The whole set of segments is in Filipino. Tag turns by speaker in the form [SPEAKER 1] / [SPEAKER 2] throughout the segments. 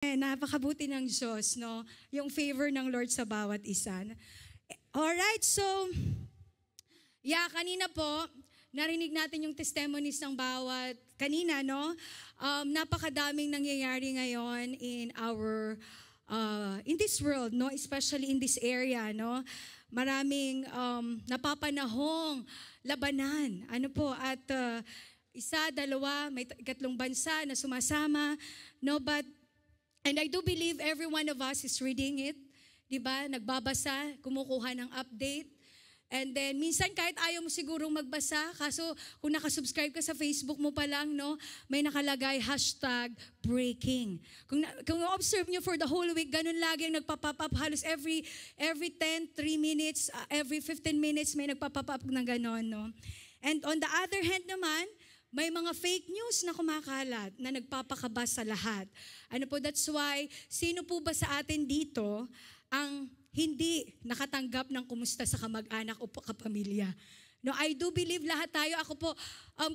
[SPEAKER 1] Napakabuti ng Diyos, no? Yung favor ng Lord sa bawat isa. Alright, so, kanina po, narinig natin yung testimonies ng bawat, kanina, no? Napakadaming nangyayari ngayon in this world, no? Especially in this area, no? Maraming napapanahong labanan. Ano po, at isa, dalawa, may ikatlong bansa na sumasama, no? And I do believe every one of us is reading it, di ba? Nagbabasa, kumukuha ng update. And then, minsan kahit ayaw mo sigurong magbasa, kaso kung nakasubscribe ka sa Facebook mo pa lang, no, may nakalagay, #breaking. Kung observe nyo for the whole week, ganun lagi ang nagpa-pop up, halos every 10, 3 minutes, every 15 minutes, may nagpa-pop up na ganun, no. And on the other hand naman, may mga fake news na kumakalat na nagpapakaba sa lahat. Ano po, that's why, sino po ba sa atin dito ang hindi nakatanggap ng kumusta sa kamag-anak o kapamilya? No, I do believe lahat tayo, ako po,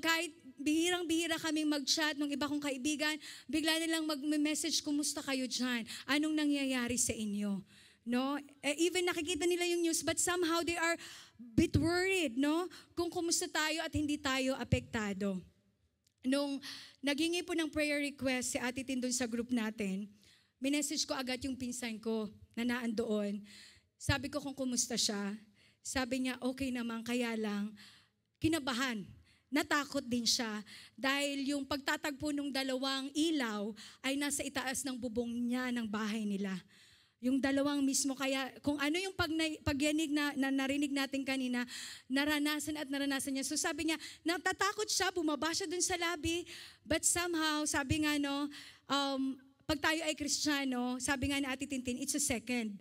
[SPEAKER 1] kahit bihirang-bihira kaming mag-chat ng iba kong kaibigan, bigla nilang mag-message, kumusta kayo dyan? Anong nangyayari sa inyo? No? Even nakikita nila yung news, but somehow they are bit worried, no? Kung kumusta tayo at hindi tayo apektado. Nung naghingi po ng prayer request si Ate Tin doon sa group natin, minessage ko agad yung pinsan ko na naandoon. Sabi ko kung kumusta siya. Sabi niya, okay naman, kaya lang, kinabahan. Natakot din siya dahil yung pagtatagpo ng dalawang ilaw ay nasa itaas ng bubong niya ng bahay nila. Yung dalawang mismo, kaya kung ano yung pagyanig na narinig natin kanina, naranasan niya. So sabi niya, natatakot siya, bumaba siya dun sa lobby, but somehow, sabi nga no, pag tayo ay Kristiyano, sabi nga ni Ate Tintin, it's a second.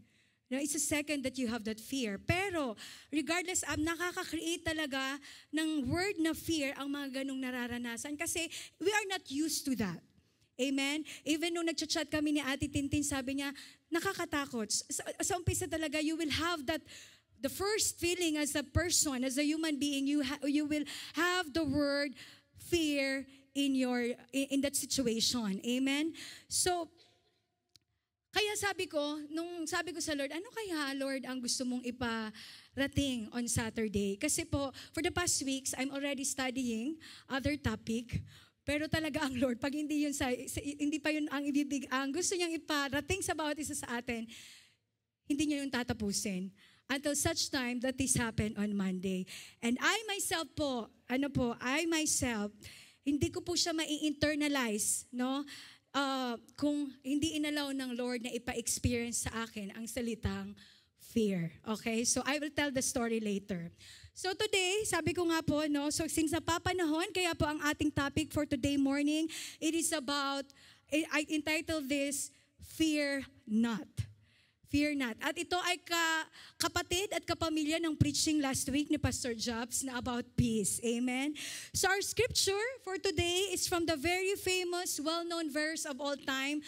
[SPEAKER 1] No, it's a second that you have that fear. Pero, regardless, nakaka-create talaga ng word na fear ang mga ganong nararanasan kasi we are not used to that. Amen? Even nung nag-chat kami ni Ate Tintin, sabi niya, nakakatakot. Sa umpisa talaga, you will have that, the first feeling as a person, as a human being, you will have the word fear in that situation. Amen? So, kaya sabi ko sa Lord, ano kaya, Lord, ang gusto mong iparating on Saturday? Kasi po, for the past weeks, I'm already studying other topic. Pero talaga ang Lord, pag hindi pa yun ang ang gusto niyang iparating sa bawat isa sa atin, hindi niya yun tatapusin. Until such time that this happened on Monday. And I myself, hindi ko po siya mai-internalize, no? Kung hindi inalaw ng Lord na ipa-experience sa akin ang salitang fear. Okay? So I will tell the story later. So today, sabi ko nga po, no, so since napapanahon, kaya po ang ating topic for today morning, it is about, I entitled this, Fear Not. Fear Not. At ito ay kapatid at kapamilya ng preaching last week ni Pastor Jobs na about peace. Amen? So our scripture for today is from the very famous, well-known verse of all time.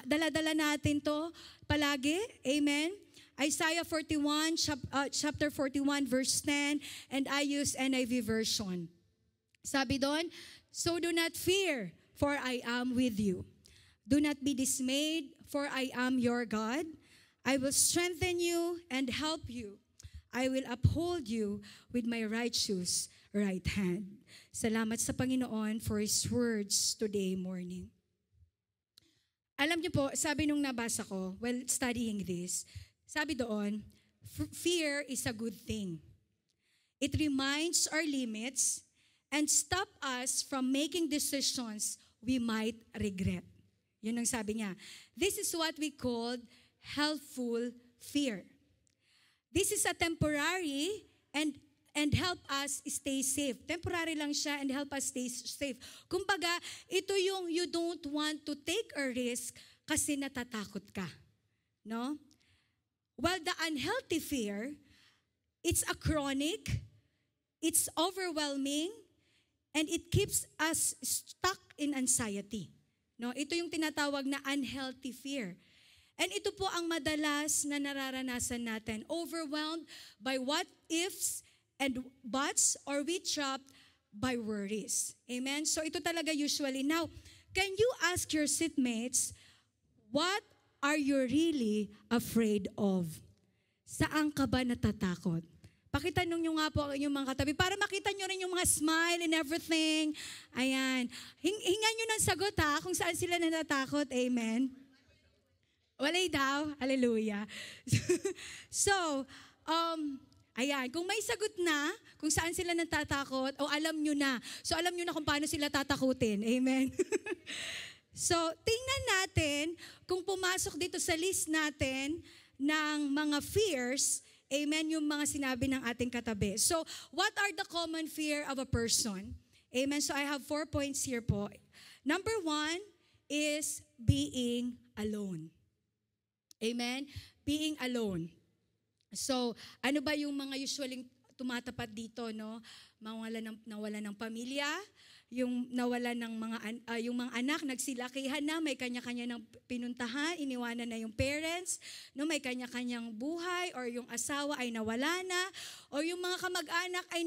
[SPEAKER 1] Dala-dala natin to palagi. Amen? Isaiah 41, chapter 41, verse 10, and I use NIV version. Sabi doon, so do not fear, for I am with you. Do not be dismayed, for I am your God. I will strengthen you and help you. I will uphold you with my righteous right hand. Salamat sa Panginoon for His words today morning. Alam niyo po, sabi nung nabasa ko, while studying this, sabi doon, fear is a good thing. It reminds our limits and stop us from making decisions we might regret. Yun ang sabi niya. This is what we call helpful fear. This is a temporary and help us stay safe. Temporary lang siya and help us stay safe. Kumbaga, ito yung you don't want to take a risk kasi natatakot ka. No? While the unhealthy fear, it's a chronic, it's overwhelming, and it keeps us stuck in anxiety. No, ito yung tinatawag na unhealthy fear. And ito po ang madalas na nararanasan natin, overwhelmed by what ifs and buts, or we trapped by worries. Amen? So ito talaga usually. Now, can you ask your seatmates, What are you really afraid of? Saan ka ba natatakot? Pakitanong nyo nga po ang inyong mga katabi para makita nyo rin yung mga smile and everything. Ayan. Hingan nyo ng sagot ha, kung saan sila natatakot. Amen. Walay daw. Hallelujah. So, ayan. Kung may sagot na, kung saan sila natatakot, o alam nyo na. So, alam nyo na kung paano sila tatakutin. Amen. So, tingnan natin kung pumasok dito sa list natin ng mga fears, amen, yung mga sinabi ng ating katabi. So, what are the common fear of a person? Amen. So, I have 4 points here po. Number 1 is being alone. Amen. Being alone. So, ano ba yung mga usually tumatapat dito, no? Nawala ng pamilya, yung nawala ng yung mga anak, nagsilakihan na, may kanya-kanya ng pinuntahan, iniwanan na yung parents, no, may kanya-kanyang buhay, or yung asawa ay nawala na, or yung mga kamag-anak ay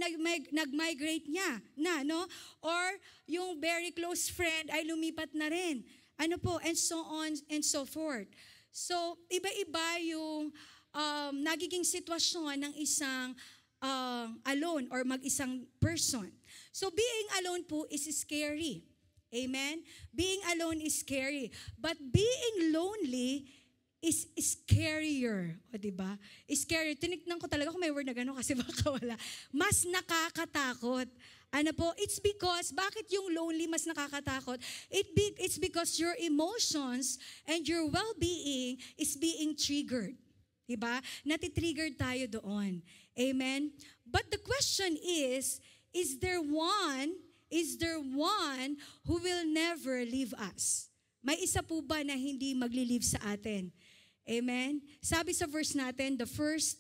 [SPEAKER 1] nag-migrate na, no? Or yung very close friend ay lumipat na rin. Ano po, and so on and so forth. So, iba-iba yung nagiging sitwasyon ng isang alone or mag-isang person. So being alone po is scary. Amen? Being alone is scary. But being lonely is scarier. O diba? Scarier. Tinignan ko talaga kung may word na gano'n kasi baka wala. Mas nakakatakot. Ano po? It's because, bakit yung lonely mas nakakatakot? It's because your emotions and your well-being is being triggered. Diba? Natitrigger tayo doon. Amen? But the question is there one who will never leave us? May isa po ba na hindi magli-leave sa atin? Amen? Sabi sa verse natin, the first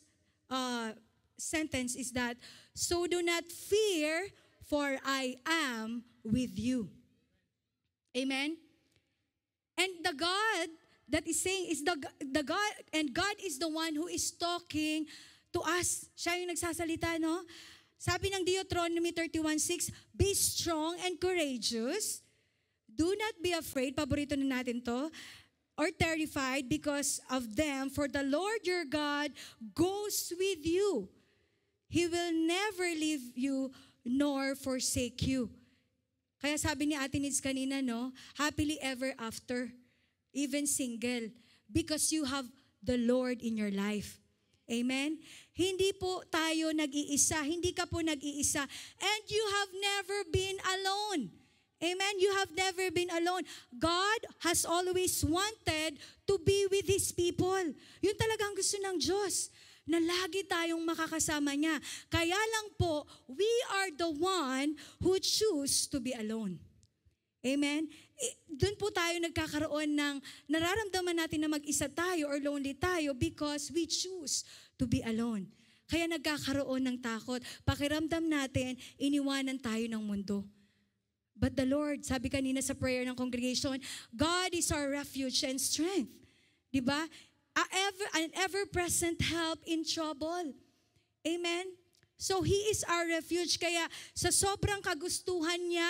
[SPEAKER 1] sentence is that, so do not fear, for I am with you. Amen? And the God that is saying is the God, and God is the one who is talking to us. Siya yung nagsasalita, no? Sabi ng Deuteronomy 31:6, be strong and courageous. Do not be afraid, paborito na natin to, or terrified because of them, for the Lord your God goes with you. He will never leave you nor forsake you. Kaya sabi ni Ate Nids kanina, no, happily ever after, even single, because you have the Lord in your life. Amen? Hindi po tayo nag-iisa. Hindi ka po nag-iisa. And you have never been alone. Amen? You have never been alone. God has always wanted to be with His people. Yun talagang gusto ng Diyos, na lagi tayong makakasama niya. Kaya lang po, we are the one who choose to be alone. Amen? Doon po tayo nagkakaroon ng nararamdaman natin na mag-isa tayo or lonely tayo because we choose to be alone. Kaya nagkakaroon ng takot. Pakiramdam natin, iniwanan tayo ng mundo. But the Lord, sabi kanina sa prayer ng congregation, God is our refuge and strength. Diba? An ever-present help in trouble. Amen? So He is our refuge. Kaya sa sobrang kagustuhan niya,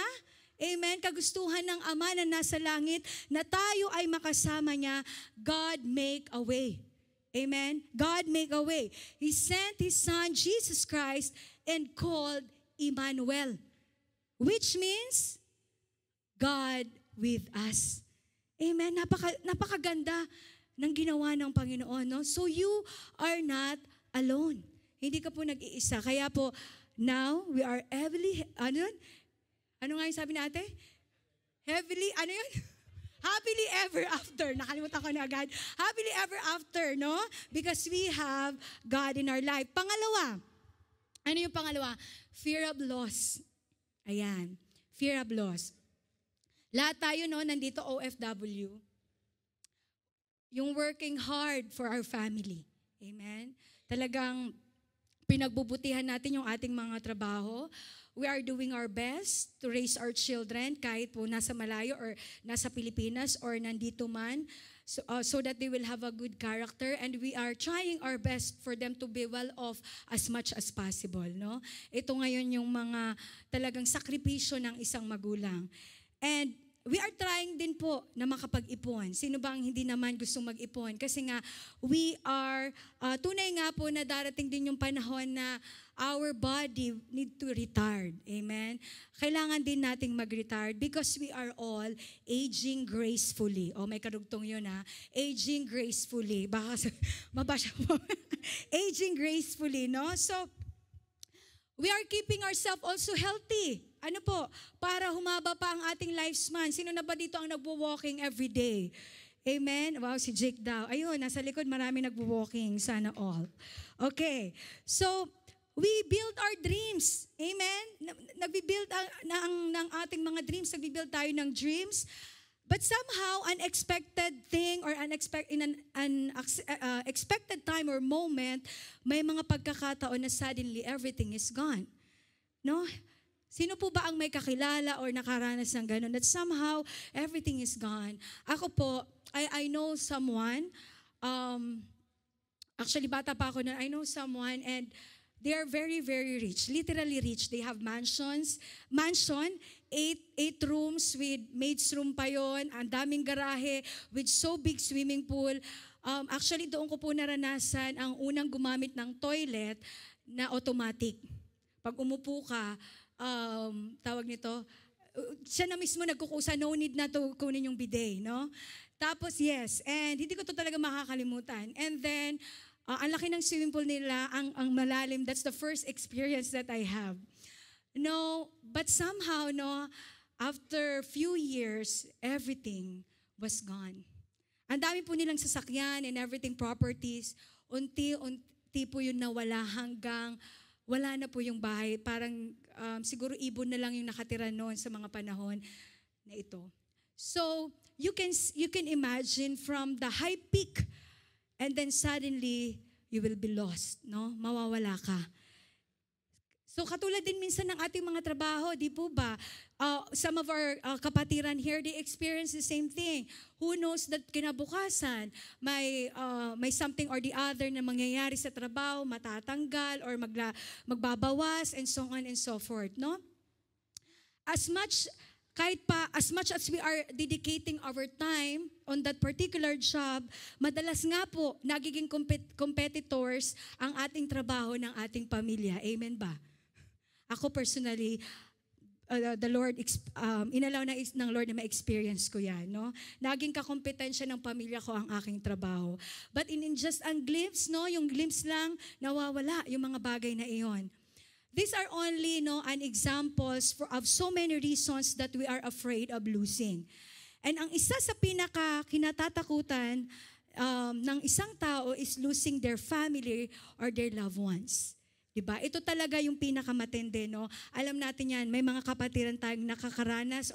[SPEAKER 1] amen, kagustuhan ng Ama na nasa langit, na tayo ay makasama niya, God make a way. Amen? God make a way. He sent His Son, Jesus Christ, and called Emmanuel, which means God with us. Amen? Napakaganda ng ginawa ng Panginoon. No? So you are not alone. Hindi ka po nag-iisa. Kaya po, now we are heavily, ano nga yung sabi natin? Happily ever after. Nakalimutan ko na agad. Happily ever after, no? Because we have God in our life. Pangalawa. Ano yung pangalawa? Fear of loss. Ayan. Fear of loss. Lahat tayo, no, nandito OFW. Yung working hard for our family. Amen? Talagang pinagbubutihan natin yung ating mga trabaho. We are doing our best to raise our children kahit po nasa malayo or nasa Pilipinas or nandito man so that they will have a good character, and we are trying our best for them to be well off as much as possible. No? Ito ngayon yung mga talagang sakripisyo ng isang magulang. And we are trying din po na makapag-ipon. Sino bang hindi naman gustong mag-ipon? Kasi nga, tunay nga po na darating din yung panahon na our body need to retire. Amen? Kailangan din nating mag-retire because we are all aging gracefully. May karugtong yun Aging gracefully. Baka mabasa mo. Aging gracefully, no? So, we are keeping ourselves also healthy. Ano po? Para humaba pa ang ating lifespan. Sino na ba dito ang nagwo-walking every day? Amen? Wow, si Jake daw. Ayun, nasa likod marami nagwo-walking. Sana all. Okay. So, we build our dreams. Amen? Nagbi-build ng ating mga dreams. Nagbi-build tayo ng dreams. But somehow, unexpected thing or in an expected time or moment, may mga pagkakataon na suddenly everything is gone. No? Sino po ba ang may kakilala or nakaranas ng gano'n? That somehow, everything is gone. Ako po, I know someone, actually bata pa ako na, I know someone and they are very, very rich. Literally rich. They have mansion, 8 rooms with maid's room pa yon, ang daming garahe with so big swimming pool. Actually, doon ko po naranasan ang unang gumamit ng toilet na automatic. Pag umupo ka, tawag nito, siya na mismo nagkukusa, no need na to kunin yung bidet, no? Tapos yes, and hindi ko to talaga makakalimutan. And then, ang laki ng swimming pool nila, ang malalim, that's the first experience that I have. No, but somehow, no, after few years, everything was gone. Ang dami po nilang sasakyan and everything, properties, unti-unti po yun nawala hanggang wala na po yung bahay. Parang siguro ibon na lang yung nakatira noon sa mga panahon na ito. So, you can imagine from the high peak and then suddenly you will be lost, no? Mawawala ka. So katulad din minsan ng ating mga trabaho, di po ba? Some of our kapatiran here, they experience the same thing. Who knows that kinabukasan, may something or the other na mangyayari sa trabaho, matatanggal or magbabawas and so on and so forth, no? As much as we are dedicating our time on that particular job, madalas nga po, nagiging competitors ang ating trabaho ng ating pamilya. Amen ba? Ako personally, the Lord, inalaw ng Lord na ma-experience ko yan, no? Naging kakompetensya ng pamilya ko ang aking trabaho. But in just a glimpse, no? Yung glimpse lang, nawawala yung mga bagay na iyon. These are only an examples of so many reasons that we are afraid of losing. And ang isa sa kinatatakutan ng isang tao is losing their family or their loved ones. Diba? Ito talaga yung pinakamatindi, no? Alam natin yan, may mga kapatiran tayong nakakaranas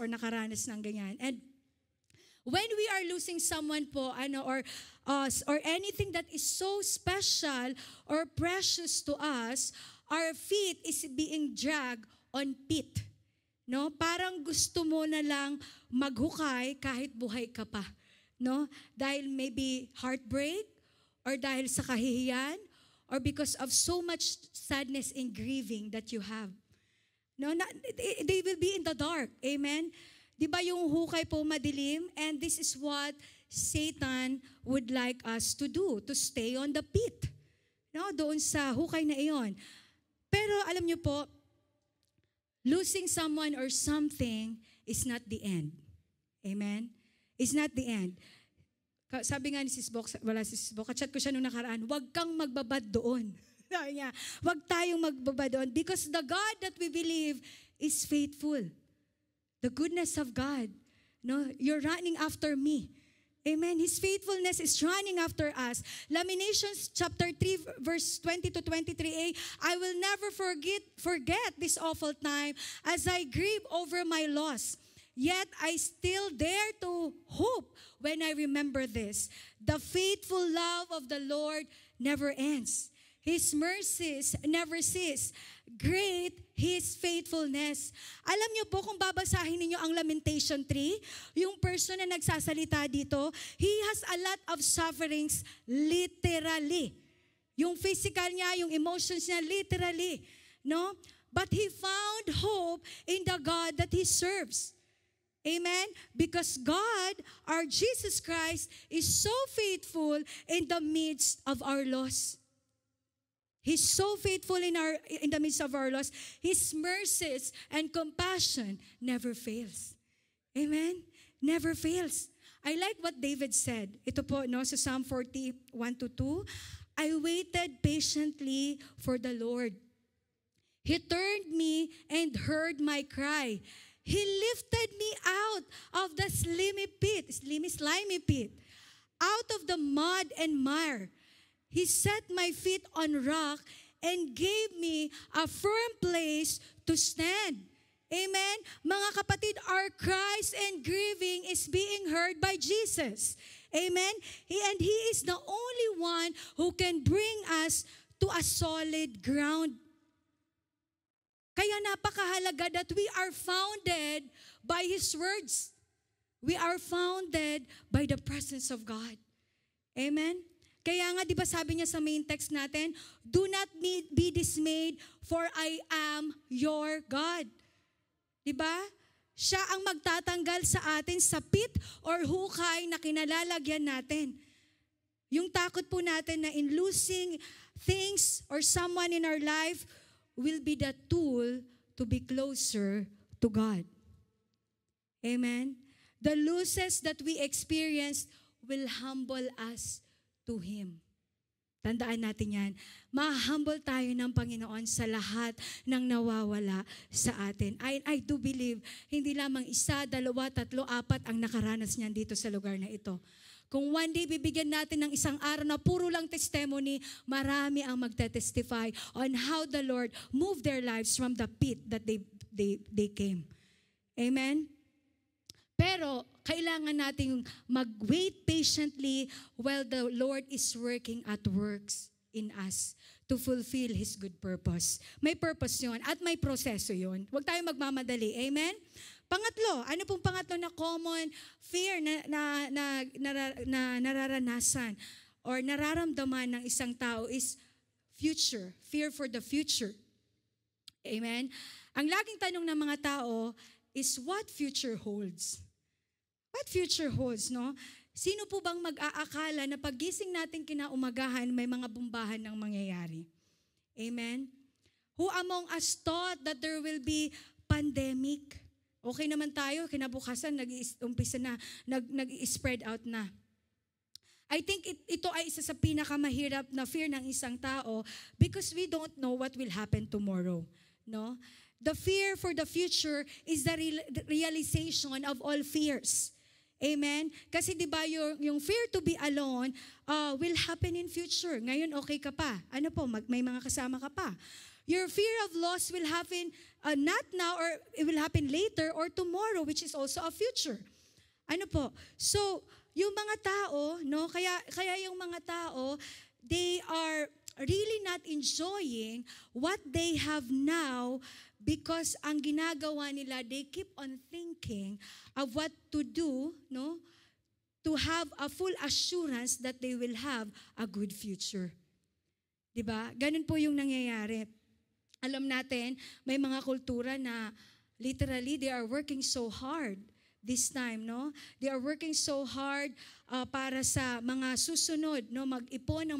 [SPEAKER 1] ng ganyan. And when we are losing someone po, or anything that is so special or precious to us, our feet is being dragged on pit. No? Parang gusto mo na lang maghukay kahit buhay ka pa. No? Dahil maybe heartbreak, or dahil sa kahihiyan, or because of so much sadness and grieving that you have. No, they will be in the dark. Amen? Di ba yung hukay po madilim? And this is what Satan would like us to do, to stay on the pit. No, doon sa hukay na iyon. Pero alam niyo po, losing someone or something is not the end. Amen? It's not the end. Sabi nga ni Sis Bok, kachat ko siya nung nakaraan, huwag kang magbabad doon. Sabi niya, huwag tayong magbabad doon because the God that we believe is faithful. The goodness of God. No, you're running after me. Amen. His faithfulness is running after us. Lamentations chapter 3 verse 20 to 23a, I will never forget this awful time as I grieve over my loss. Yet I still dare to hope when I remember this. The faithful love of the Lord never ends. His mercies never cease. Great His faithfulness. Alam niyo po kung babasahin niyo ang Lamentation 3, yung person na nagsasalita dito, he has a lot of sufferings literally. Yung physical niya, yung emotions niya literally, no? But he found hope in the God that he serves. Amen? Because God, our Jesus Christ, is so faithful in the midst of our loss. He's so faithful in the midst of our loss. His mercies and compassion never fails. Amen? Never fails. I like what David said. Ito po, no, sa Psalm 41:2. I waited patiently for the Lord. He turned me and heard my cry. He lifted me out of the slimy pit, out of the mud and mire. He set my feet on rock and gave me a firm place to stand. Amen? Mga kapatid, our cries and grieving is being heard by Jesus. Amen? And He is the only one who can bring us to a solid ground. Kaya napakahalaga that we are founded by His words. We are founded by the presence of God. Amen? Kaya nga, di ba sabi niya sa main text natin, do not be dismayed, for I am your God. Di ba? Siya ang magtatanggal sa atin sa pit or hukay na kinalalagyan natin. Yung takot po natin na in losing things or someone in our life will be the tool to be closer to God. Amen? The losses that we experience will humble us to Him. Tandaan natin yan. Ma-humble tayo ng Panginoon sa lahat ng nawawala sa atin. I do believe, hindi lamang 1, 2, 3, 4 ang nakaranas niyan dito sa lugar na ito. Kung one day bibigyan natin ng isang araw na puro lang testimony, marami ang magte-testify on how the Lord moved their lives from the pit that they came. Amen? Pero, kailangan nating mag-wait patiently while the Lord is working at works in us to fulfill His good purpose. May purpose yun at may proseso yun. Huwag tayong magmamadali. Amen? Pangatlo, ano pong pangatlo na common fear na nararanasan or nararamdaman ng isang tao is future. Fear for the future. Amen? Ang laging tanong ng mga tao is what future holds? What future holds, no? Sino po bang mag-aakala na paggising natin kinaumagahan, may mga bumbahan ng mangyayari? Amen? Who among us thought that there will be pandemic? Okay naman tayo, kinabukasan, nag-umpisa na, nag-spread out na. I think ito ay isa sa pinakamahirap na fear ng isang tao because we don't know what will happen tomorrow, no? The fear for the future is the realization of all fears. Amen? Kasi di ba yung fear to be alone will happen in future. Ngayon okay ka pa. Ano po, may mga kasama ka pa. Your fear of loss will happen not now or it will happen later or tomorrow, which is also a future. Ano po? So, yung mga tao, no, kaya yung mga tao, they are really not enjoying what they have now because ang ginagawa nila, they keep on thinking of what to do, no, to have a full assurance that they will have a good future. Diba? Ganun po yung nangyayari. Alam natin, may mga kultura na literally they are working so hard this time, no? They are working so hard para sa mga susunod, no, mag-ipon,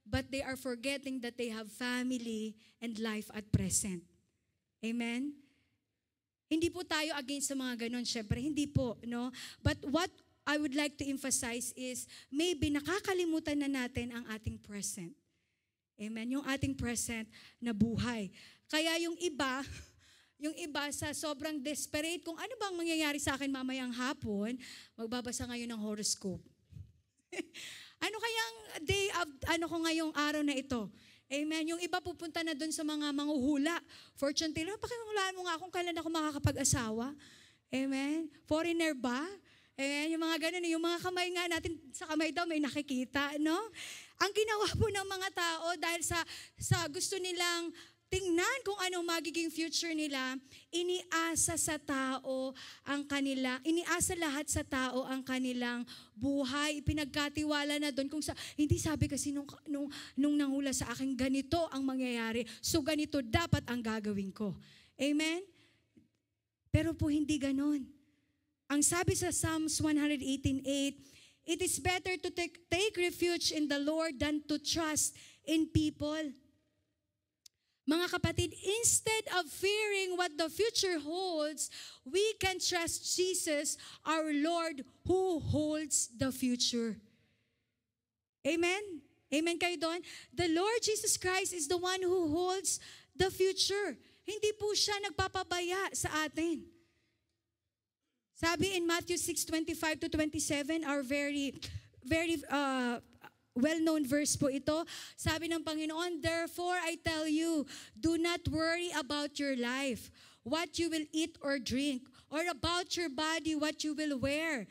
[SPEAKER 1] but they are forgetting that they have family and life at present. Amen? Hindi po tayo against sa mga ganon, syempre, hindi po, no? But what I would like to emphasize is maybe nakakalimutan na natin ang ating present. Amen? Yung ating present na buhay. Kaya yung iba sa sobrang desperate, kung ano bang mangyayari sa akin mamayang hapon, magbabasa ngayon ng horoscope. Ano kayang day of, ko ngayong araw na ito? Amen. Yung iba pupunta na doon sa mga manghuhula. Fortune teller, pakihulaan mo nga kung kailan ako makakapag-asawa. Amen. Foreigner ba? Amen. Yung mga ganun, yung mga kamay nga natin, sa kamay daw may nakikita, no? Ang ginawa po ng mga tao dahil sa gusto nilang tingnan kung anong magiging future nila, iniasa lahat sa tao ang kanilang buhay, pinagkatiwala na doon. Hindi sabi kasi nung nanghula sa akin, ganito ang mangyayari, so ganito dapat ang gagawin ko. Amen? Pero po hindi ganon. ang sabi sa Psalms 118:8, it is better to take refuge in the Lord than to trust in people. Mga kapatid, instead of fearing what the future holds, we can trust Jesus, our Lord, who holds the future. Amen? Amen kayo doon? The Lord Jesus Christ is the one who holds the future. Hindi po siya nagpapabaya sa atin. Sabi in Matthew 6:25-27, our very well-known verse po ito. Sabi ng Panginoon, therefore I tell you, do not worry about your life, what you will eat or drink, or about your body, what you will wear.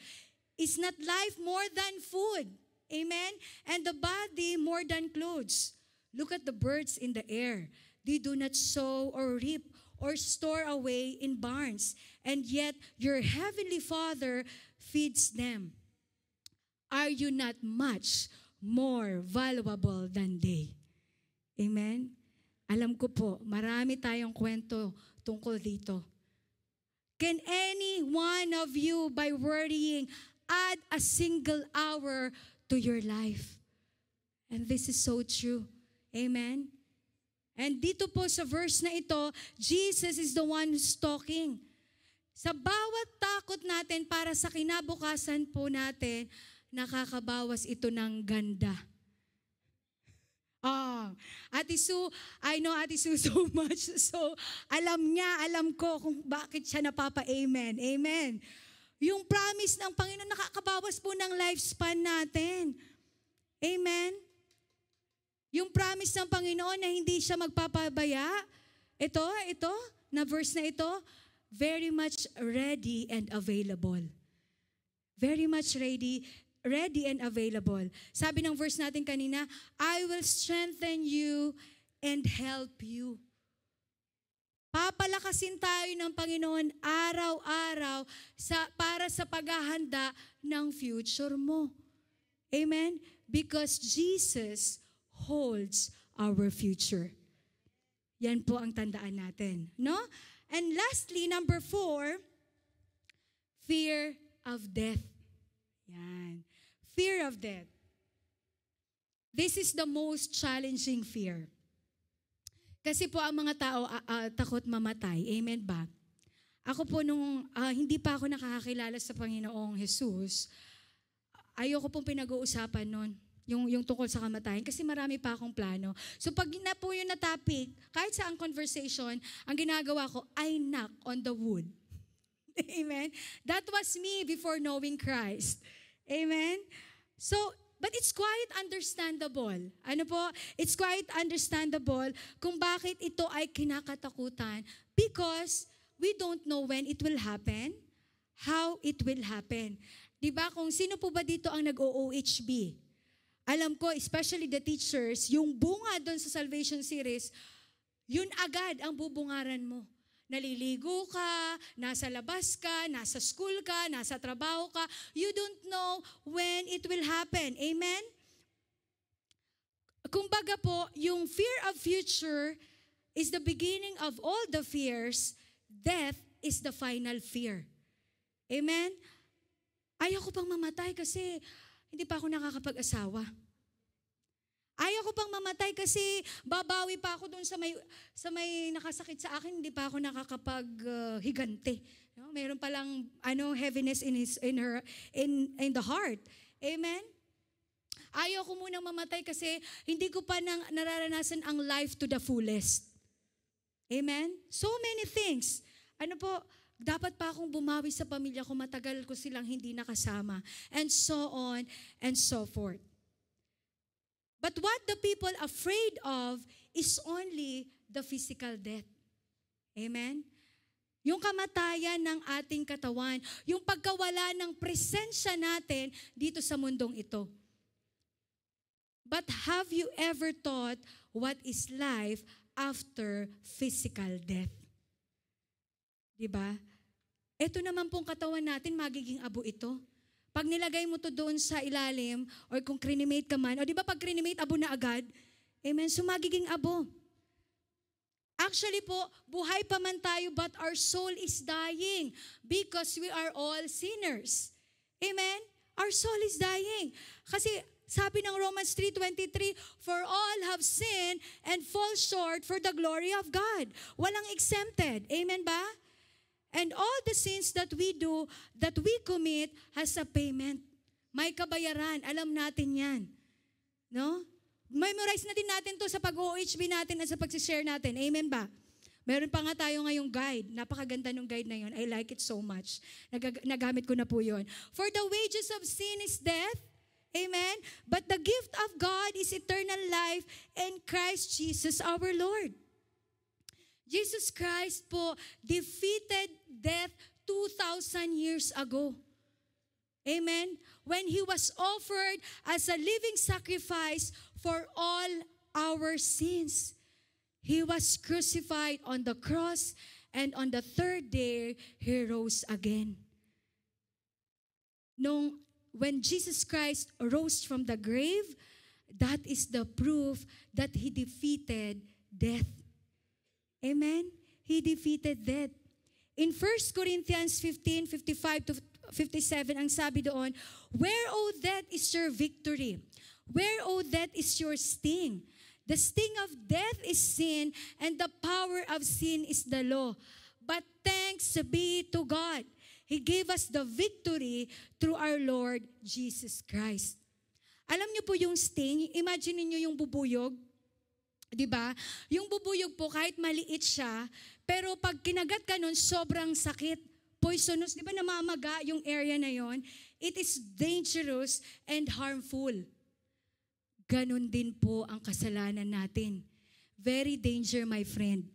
[SPEAKER 1] Is not life more than food? Amen? And the body more than clothes. Look at the birds in the air. They do not sow or reap or store away in barns, and yet your heavenly Father feeds them. Are you not much more valuable than they? Amen? Alam ko po, marami tayong kwento tungkol dito. Can any one of you, by worrying, add a single hour to your life? And this is so true. Amen? And dito po sa verse na ito, Jesus is the one who's talking. Sa bawat takot natin para sa kinabukasan po natin, nakakabawas ito ng ganda. Ate Sue, I know Ate Sue so much. So, alam ko kung bakit siya napapa-amen. Amen. Yung promise ng Panginoon, nakakabawas po ng lifespan natin. Amen. Yung promise ng Panginoon na hindi siya magpapabaya, ito, na verse na ito, very much ready and available. Very much ready and available. Sabi ng verse natin kanina, I will strengthen you and help you. Papalakasin tayo ng Panginoon araw-araw para sa paghahanda ng future mo. Amen? Because Jesus holds our future. Yan po ang tandaan natin. No? And lastly, number 4, fear of death. Yan. Fear of death. This is the most challenging fear. Kasi po ang mga tao takot mamatay. Amen ba? Ako po nung hindi pa ako nakakakilala sa Panginoong Jesus, ayoko pong pinag-uusapan nun. Yung tungkol sa kamatayan, kasi marami pa akong plano. So pag na po yun na topic, kahit sa ang conversation, ang ginagawa ko, I knock on the wood. Amen? That was me before knowing Christ. Amen? So, but it's quite understandable. Ano po? It's quite understandable kung bakit ito ay kinakatakutan, because we don't know when it will happen, how it will happen. Diba? Kung sino po ba dito ang nag-OOHB? Alam ko, especially the teachers, yung bunga doon sa Salvation Series, yun agad ang bubungaran mo. Naliligo ka, nasa labas ka, nasa school ka, nasa trabaho ka. You don't know when it will happen. Amen? Kumbaga po, yung fear of future is the beginning of all the fears. Death is the final fear. Amen? Ayaw ko pang mamatay kasi hindi pa ako nakakapag-asawa. Ayaw ko pang mamatay kasi babawi pa ako doon sa may nakasakit sa akin, hindi pa ako nakakapag-higante. No? Meron palang heaviness in the heart. Amen? Ayaw ko munang mamatay kasi hindi ko pa nararanasan ang life to the fullest. Amen? So many things. Dapat pa akong bumawi sa pamilya ko, matagal ko silang hindi nakasama. And so on and so forth. But what the people afraid of is only the physical death. Amen? Yung kamatayan ng ating katawan, yung pagkawala ng presensya natin dito sa mundong ito. But have you ever thought what is life after physical death? Diba? Ito naman pong katawan natin, magiging abo ito. Pag nilagay mo to doon sa ilalim, or kung crenimate ka man, o di ba pag crenimate, abo na agad? Amen? So magiging abo. Actually po, buhay pa man tayo, but our soul is dying because we are all sinners. Amen? Our soul is dying. Kasi sabi ng Romans 3:23, for all have sinned and fall short for the glory of God. Walang exempted. Amen ba? And all the sins that we do, that we commit, has a payment. May kabayaran. Alam natin yan. No? Memorize na din natin to sa pag-OHB natin at sa pag-share natin. Amen ba? Meron pa nga tayo ngayong guide. Napakaganda ng guide na yun. I like it so much. Nagamit ko na po yun. For the wages of sin is death. Amen? But the gift of God is eternal life in Christ Jesus our Lord. Jesus Christ po defeated death 2,000 years ago. Amen? When He was offered as a living sacrifice for all our sins. He was crucified on the cross, and on the third day, He rose again. When Jesus Christ rose from the grave, that is the proof that He defeated death. Amen? He defeated death. In 1 Corinthians 15:55 to 57, ang sabi doon, where, O death, is your victory? Where, O death, is your sting? The sting of death is sin, and the power of sin is the law. But thanks be to God. He gave us the victory through our Lord Jesus Christ. Alam niyo po yung sting, imagine niyo yung bubuyog. Diba? Yung bubuyog po, kahit maliit siya, pero pag kinagat ka nun, sobrang sakit. Poisonous, di ba namamaga yung area na yon? It is dangerous and harmful. Ganon din po ang kasalanan natin. Very danger, my friend.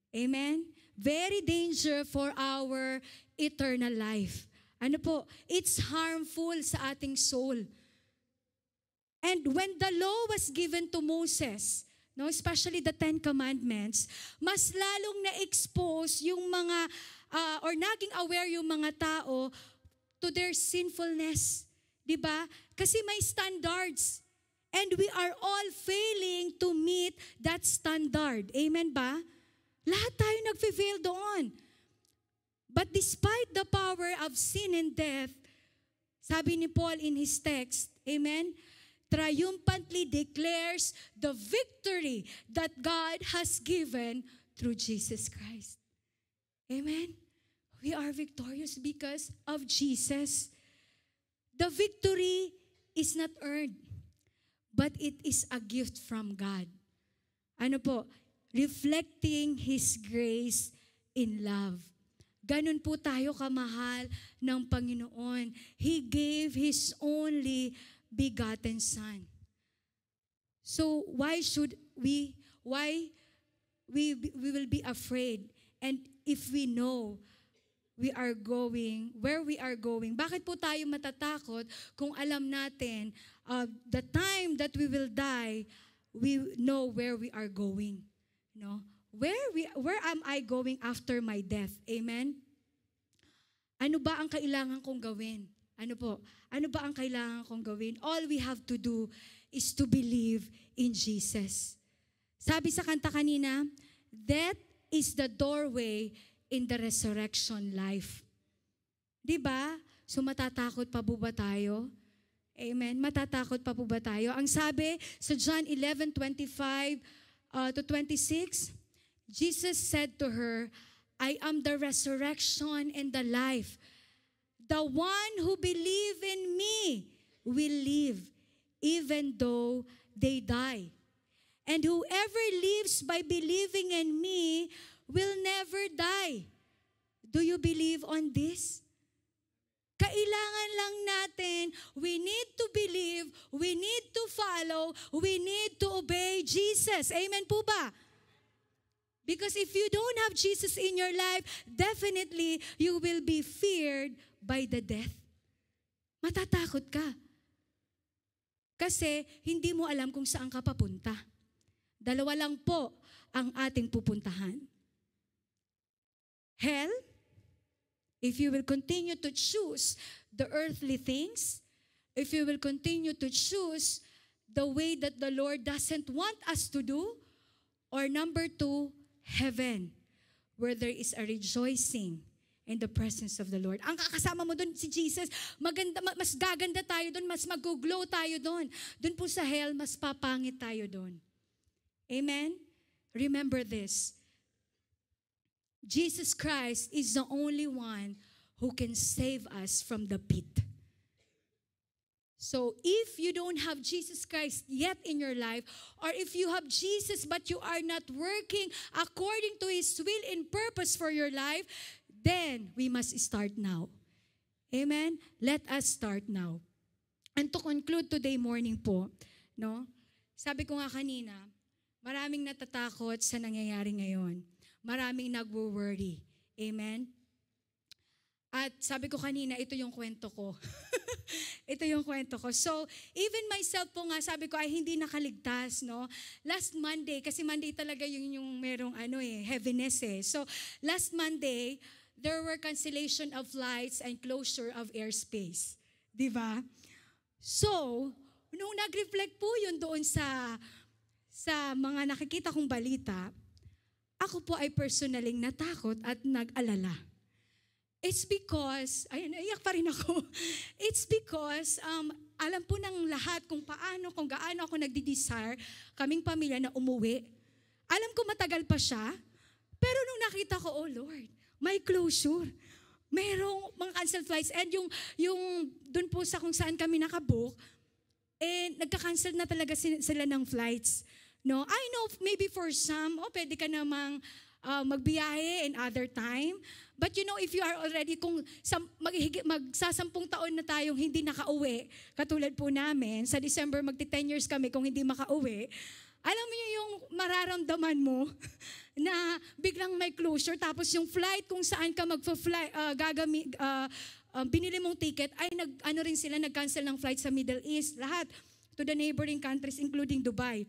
[SPEAKER 1] Amen? Very danger for our eternal life. Ano po? It's harmful sa ating soul. And when the law was given to Moses, no, especially the Ten Commandments, mas lalong na-expose yung mga, or naging aware yung mga tao to their sinfulness. Diba? Kasi may standards. And we are all failing to meet that standard. Amen ba? Lahat tayo nag-fail doon. But despite the power of sin and death, sabi ni Paul in his text, amen, triumphantly declares the victory that God has given through Jesus Christ. Amen? We are victorious because of Jesus. The victory is not earned, but it is a gift from God. Ano po? Reflecting His grace in love. Ganun po tayo kamahal ng Panginoon. He gave His only begotten Son. So why we will be afraid? And if we know we are going, where we are going, bakit po tayo matatakot kung alam natin the time that we will die, we know where we are going? No? Where am I going after my death? Amen? Ano ba ang kailangan kong gawin? Ano po? Ano ba ang kailangan kong gawin? All we have to do is to believe in Jesus. Sabi sa kanta kanina, death is the doorway in the resurrection life. Diba? So matatakot pa po ba tayo? Amen? Matatakot pa po ba tayo? Ang sabi sa John 11:25 to 26, Jesus said to her, I am the resurrection and the life. The one who believes in me will live, even though they die. And whoever lives by believing in me will never die. Do you believe on this? Kailangan lang natin, we need to believe, we need to follow, we need to obey Jesus. Amen po ba? Because if you don't have Jesus in your life, definitely you will be feared by the death. Matatakot ka. Kasi hindi mo alam kung saan ka papunta. Dalawa lang po ang ating pupuntahan. Hell, if you will continue to choose the earthly things, if you will continue to choose the way that the Lord doesn't want us to do, or number 2, heaven where there is a rejoicing in the presence of the Lord. Ang kakasama mo doon si Jesus, maganda, mas gaganda tayo doon, mas mag-glow tayo doon. Doon po sa hell, mas papangit tayo doon. Amen? Remember this. Jesus Christ is the only one who can save us from the pit. So if you don't have Jesus Christ yet in your life, or if you have Jesus but you are not working according to His will and purpose for your life, then we must start now. Amen? Let us start now. And to conclude today morning po, no? Sabi ko nga kanina, maraming natatakot sa nangyayari ngayon. Maraming nagwo-worry. Amen? At sabi ko kanina, ito yung kwento ko. Ito yung kwento ko. So, even myself po nga, sabi ko ay hindi nakaligtas, no? Last Monday, kasi Monday talaga yung merong heaviness eh. So, last Monday, there were cancellation of flights and closure of airspace. Di ba? So, nung nag-reflect po yun doon sa mga nakikita kong balita, ako po ay personaling natakot at nag-alala. It's because, ayun, naiyak pa rin ako. It's because, alam po ng lahat kung gaano ako nagdi-desire, kaming pamilya na umuwi. Alam ko matagal pa siya, pero nung nakita ko, oh Lord, may closure. Mayroong mga canceled flights. And yung dun po sa kung saan kami nakabook, nagka-cancel na talaga sila ng flights. No? I know maybe for some, pwede ka namang magbiyahe in other time. But you know, if you are already, kung magsasampung taon na tayong hindi nakauwi, katulad po namin, sa December magti-10 years kami kung hindi makauwi, alam mo yung mararamdaman mo na biglang may closure, tapos yung flight kung saan ka magpa-fly, binili mong ticket, ay nag-cancel ng flight sa Middle East, lahat, to the neighboring countries, including Dubai.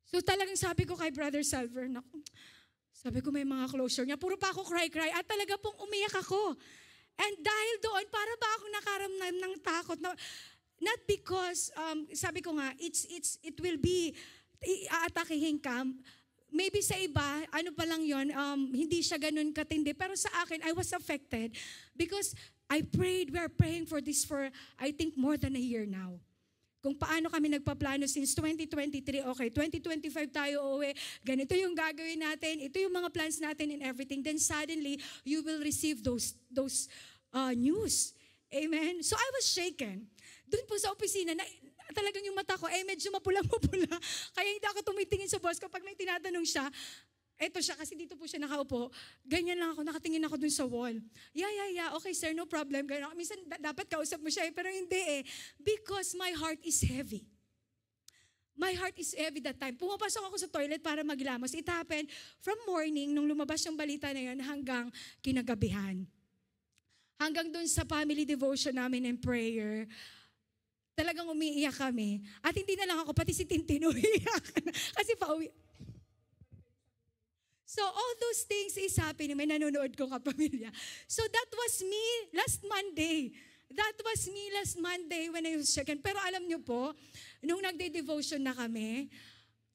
[SPEAKER 1] So talagang sabi ko kay Brother Salver, sabi ko may mga closure niya, puro pa ako cry, at talaga pong umiyak ako. And dahil doon, para ba ako nakaramdam ng takot? Not because, sabi ko nga, it will be, aatakihin ka. Maybe sa iba, ano pa lang yun, hindi siya ganun katindi. Pero sa akin, I was affected because we are praying for this for, I think, more than a year now. Kung paano kami nagpaplano since 2023, okay, 2025 tayo uuwi, ganito yung gagawin natin, ito yung mga plans natin and everything. Then suddenly, you will receive those news. Amen? So I was shaken. Doon po sa opisina, talagang yung mata ko, medyo mapulang-mapula. Kaya hindi ako tumitingin sa boss ko. Pag may tinatanong siya, eto siya, kasi dito po siya nakaupo. Ganyan lang ako, nakatingin ako dun sa wall. Yeah, okay sir, no problem. Ganyan. Minsan dapat kausap mo siya, pero hindi eh. Because my heart is heavy. My heart is heavy that time. Pumapasok ako sa toilet para maglamos. It happened from morning, nung lumabas yung balita na yun, hanggang kinagabihan. Hanggang dun sa family devotion namin and prayer, talagang umiiyak kami. At hindi na lang ako, pati si Tintin umiiyak. Kasi pauwi. So all those things is happening. May nanonood ko kapamilya. So that was me last Monday. When I was shaken. Pero alam niyo po, nung nagde-devotion na kami,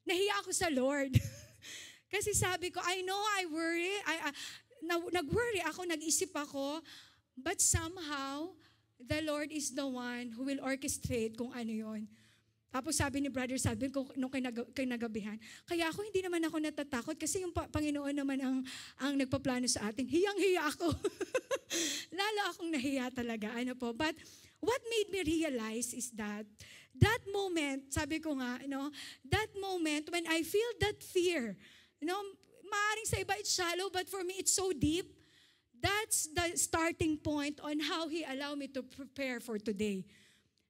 [SPEAKER 1] nahiya ako sa Lord. Kasi sabi ko, I know I worry. Nag-worry ako, nag-isip ako. But somehow, the Lord is the one who will orchestrate kung ano yon. Tapos sabi ni Brother Salvin, nung kinagabihan, kaya ako hindi naman ako natatakot kasi yung Panginoon naman ang nagpaplano sa atin. Hiyang-hiya ako. Lalo akong nahiya talaga. But what made me realize is that moment, sabi ko nga, that moment when I feel that fear, maaaring sa iba it's shallow, but for me it's so deep. That's the starting point on how He allowed me to prepare for today.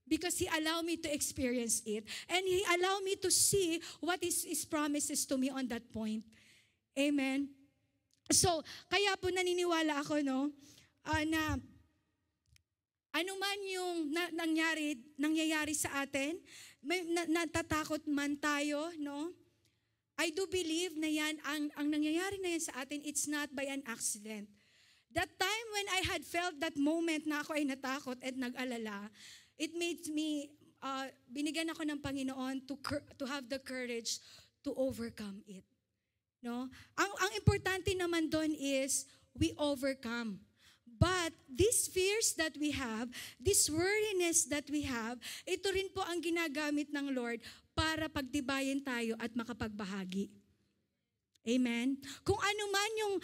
[SPEAKER 1] Because He allowed me to experience it. And He allowed me to see what is His promises to me on that point. Amen? So, kaya po naniniwala ako, na anuman yung nangyayari sa atin, natatakot man tayo, I do believe na yan, ang nangyayari na yan sa atin, it's not by an accident. That time when I had felt that moment na ako ay natakot at nag-alala, it made me, binigyan ako ng Panginoon to have the courage to overcome it. No? Ang importante naman doon is we overcome. But these fears that we have, this worriness that we have, ito rin po ang ginagamit ng Lord para pagtibayin tayo at makapagbahagi. Amen? Kung ano man yung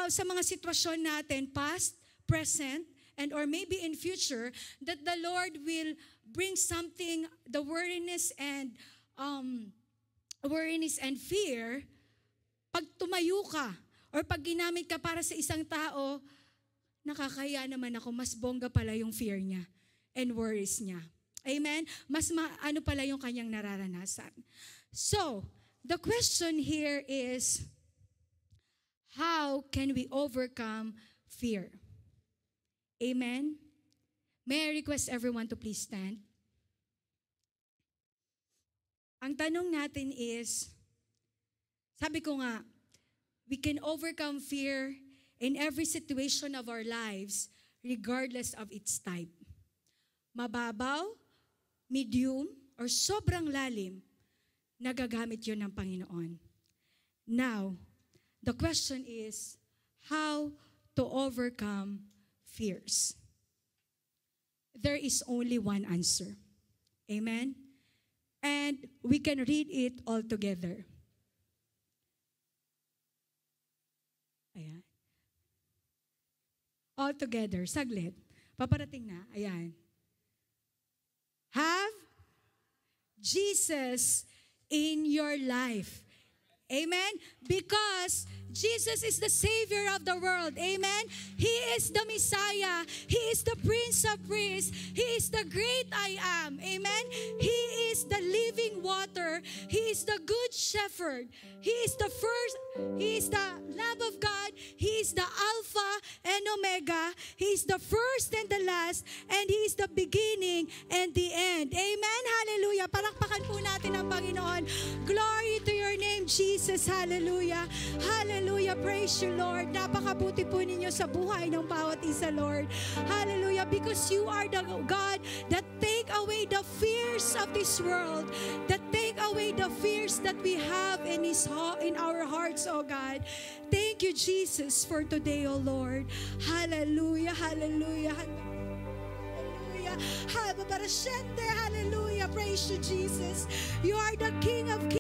[SPEAKER 1] sa mga sitwasyon natin, past, present, and or maybe in future, that the Lord will bring something, the worriness and fear, pag tumayo ka, or pag ginamit ka para sa isang tao, nakakaya naman ako, mas bongga pala yung fear niya and worries niya. Amen? Mas ano pala yung kanyang nararanasan. So, the question here is, how can we overcome fear? Amen? May I request everyone to please stand? Ang tanong natin is, sabi ko nga, we can overcome fear in every situation of our lives, regardless of its type. Mababaw, medium, or sobrang lalim, nagagamit yun ng Panginoon. Now, the question is, how to overcome fears? There is only one answer. Amen? And we can read it all together. Ayan. All together. Saglit. Paparating na. Ayan. Have Jesus in your life. Amen? Because Jesus is the Savior of the world. Amen? He is the Messiah. He is the Prince of Priests. He is the great I am. Amen? He is the living water. He is the good shepherd. He is the first. He is the Lamb of God. He is the Alpha and Omega. He is the first and the last. And He is the beginning and the end. Amen? Hallelujah. Palakpakan po natin ang Panginoon. Glory to your name, Jesus. Hallelujah. Hallelujah. Praise you, Lord. Napakabuti po ninyo sa buhay ng bawat isa, Lord. Hallelujah. Because you are the God that take away the fears of this world, that take away the fears that we have in our hearts, oh God. Thank you, Jesus, for today, oh Lord. Hallelujah. Hallelujah. Hallelujah. Hallelujah. Praise you, Jesus. You are the King of Kings.